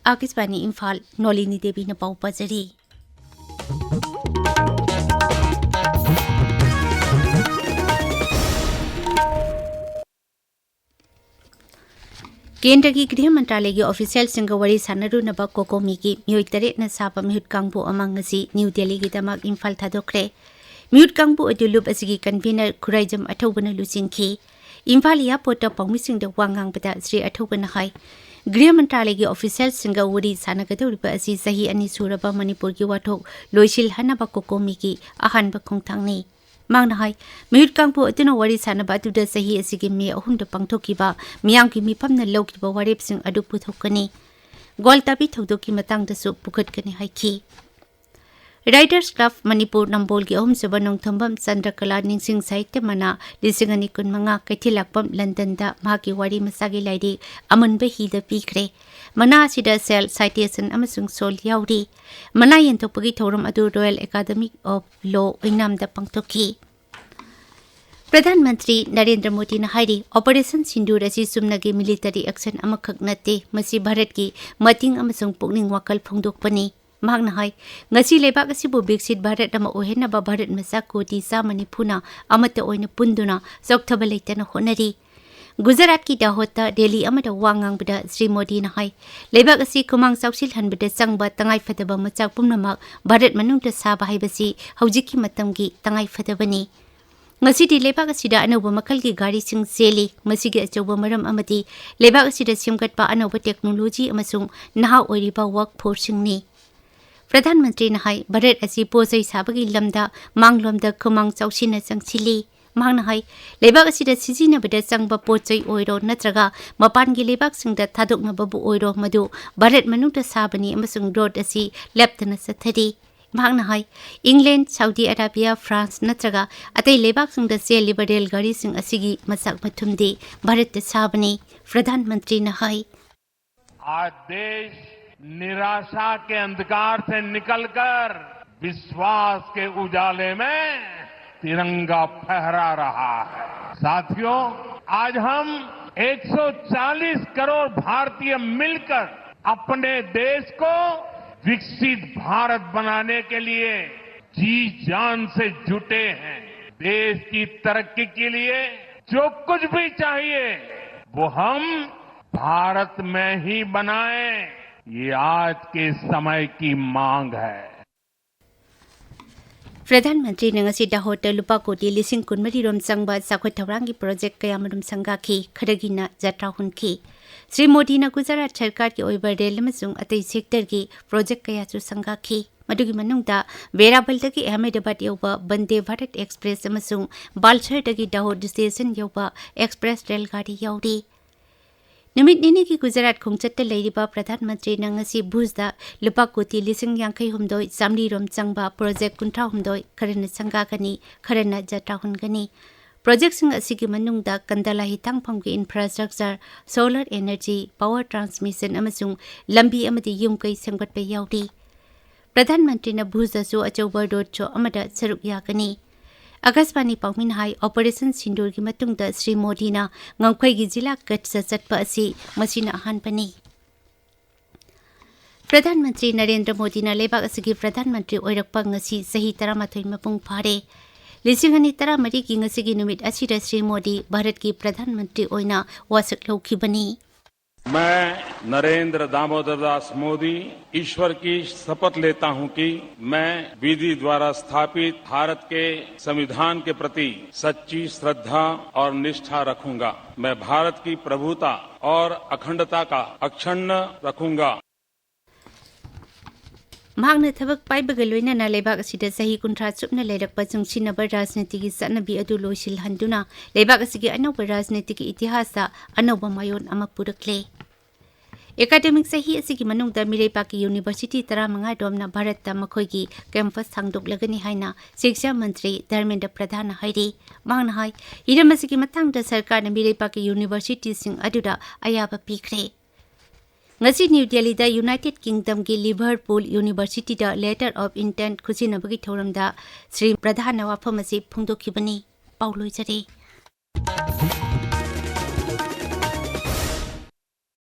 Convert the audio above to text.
आकाशवाणी इम्फाल नोलिनी देवी न पाउ पजरी केंद्र की गृह मंत्रालय की ऑफिशियल सिंह वरी सानरुनब कोकोमी की मियोई तरेट न साप मिहुत कांगबो अमंग ngasi न्यू दिल्ली की दमक इम्फाल थादोखरे मिहुत कांगबो अदुलुप असगी कन्वीनर खुराइजम अथौबन लुचिंखी इम्फाल एयरपोर्ट पाउमिसिंग द वांगांगबदा श्री अथौबन हाई गृह मंत्रालय की ऑफिशियल सिंह वरी सानगदौरिबा असि सही अनि सुरबा मणिपुर की वाथोक लोइसिल हनब कोकोमी की अहानब खोंथांगनी मांगना हाई मिहुत कांगबो अदुना वरी सानबा अदुदा सही असigi मे अहुमद पांगथोकिबा मियाम की मिफमना लौकिबा वारेपसिंग अदु पुथोकनी गोलताबी थौदोकी मतंगदसु पुखटकनी हाइखी राइटर्स क्लब मणिपुर नंबोल की अहुम सुबह नोंथंबम चंद्रकला निंगसिंग साहित्य मना लिसिंगनी कुनमंगा कैथिलाकपम लंदन दा माकी वारी मसागी लाइरी अमनबे हिदा पीखरे मना सिदा सेल साइटेशन अमसुंग सोल याउरी मना यंथोपगी थौरम अदु रॉयल एकेडमी ऑफ लॉ इनाम दा पंगथोकी प्रधानमंत्री नरेंद्र मोदी ने हाइरी ऑपरेशन सिंदूर असी सुमनगी मिलिटरी एक्शन अमखक नते मसी भारत की मतिंग अमसुंग पुकनिंग वाकल फोंदोकपनी मांगना हाई ngasi लेबाक असिबु विकसित भारत अमा ओहेनबा भारत मसा कोटी सामनि फुना अमत ओइन पुंदुना सौक्थब लेतन होनरी गुजरात की दाहोता दिल्ली अमद वांगांगबदा श्री मोदी ने हाई लेबाक असि कुमांग सौसिल हनबदा संगबा तंगाई फदबा मचाक पुमनमाक भारत मनुंगदा साबा हाइबसी हौजिकी मतंगी तंगाई फदबनी ngasi लेबाक असिदा अनौबा मखल की गाड़ी सिंग सेली मसिगे अचौबा मरम अमदी लेबाक असिदा सिमगतपा अनौबा टेक्नोलॉजी अमसुंग नहा ओइरिबा वर्क फोर्सिंगनी प्रधानमंत्री ने हाई भारत असी पोजई साबगी लमदा मांगलोमदा कुमांग चौसिना चंगसिली मांगना हाई लेबाक असिदा सिजिनबदा चंगबा पोजई ओइरो नत्रगा मपानगी लेबाक सिंगदा थादोकनबबु ओइरो मदु भारत मनुंगदा साबनी अमसुंग रोड असी लेप्तना सथरी मांगना हाई इंग्लैंड सऊदी अरेबिया फ्रांस नत्रगा अतै लेबाक सिंगदा सेलिबा रेलगाड़ी सिंग असिगी मसाक मथुमदी भारत साबनी प्रधानमंत्री ने हाई आज देश निराशा के अंधकार से निकलकर विश्वास के उजाले में तिरंगा फहरा रहा है। साथियों, आज हम 140 करोड़ भारतीय मिलकर अपने देश को विकसित भारत बनाने के लिए जी जान से जुटे हैं। देश की तरक्की के लिए जो कुछ भी चाहिए वो हम भारत में ही बनाएं, ये आज के समय की मांग है। प्रधानमंत्री ने ngasi दाहोता लुपा कोटी लिसिंग कुनमरी रोम संगबा साखोय थौरांगी प्रोजेक्ट कयामरुम संगाखी खरगिना जत्रा हुनखी श्री मोदी ने गुजरात सरकार की ओइबा रेल अमसुंग अतै सेक्टर की प्रोजेक्ट कयासु संगाखी मदुगी मनुंगदा बेराबलदगी अहमदाबाद यौबा वंदे भारत एक्सप्रेस अमसुंग बालसरदगी दाहोद स्टेशन यौबा एक्सप्रेस रेलगाड़ी यौरी नुमित निनी की गुजरात खोंगचत्ता लेरिबा प्रधानमंत्री नंगसी भुजदा लुपा कोटी लिसिंग यांखै हुमदोय सामली रोम चंगबा प्रोजेक्ट कुंठा हुमदोय खरन संगागनी खरन जत्रा हुनगनी प्रोजेक्ट सिंग असिगी मनुंगदा कंदला हितांगफम की infrastructure solar energy power transmission अमसुंग लंबी अमदी युमकै संगतपे याउरी प्रधानमंत्री न भुजदसु अचौबा रोड शो अमदा सरुक यागनी आकाशवाणी पाउमिन हाई ऑपरेशन सिंदूर की मतुंगदा श्री मोदी ना ngangkhoi जिला कच्छ चटपा असि मसिना अहानपनी प्रधानमंत्री नरेंद्र मोदी ना लेबाक असगी प्रधानमंत्री ओइरकपा ngasi सही 13 मपुंग फारे लिसिंगनी 13 की ngasi नुमित असिदा श्री मोदी भारत की प्रधानमंत्री ओइना वासक लौखिबनी मैं नरेंद्र दामोदर दास मोदी ईश्वर की शपथ लेता हूं कि मैं विधि द्वारा स्थापित भारत के संविधान के प्रति सच्ची श्रद्धा और निष्ठा रखूंगा। मैं भारत की प्रभुता और अखंडता का अक्षुण्ण रखूंगा। मांगने थबक पाइबग लोइना लेबाक असिदा सही कुंठा चुपना लेरकपा चुंगसिनबा राजनीतिकी सनबी अदु लोइसिल हंदुना लेबाक असिगी अनौबा राजनीतिकी इतिहासदा अनौबा मायोन अमा पुरकले एकेडमिक सही असिगी मनुंगदा मिरेपाकी यूनिवर्सिटी 15 डोमना भारतता मखोइगी कैंपस सांगदोकलगनी हाइना शिक्षा मंत्री धर्मेंद्र प्रधान हाइरी मांगना हाई हिरम असिगी मतंगदा सरकारना मिरेपाकी यूनिवर्सिटी सिंग अदुदा अयाबा पीखरे ngasi न्यू दिल्ली दा यूनाइटेड किंगडम की लिवरपूल यूनिवर्सिटी दा letter of intent खुसिनबगी थौरमदा Shri Pradhan वाफम असि फुंदोखिबनी पाउलोइजरे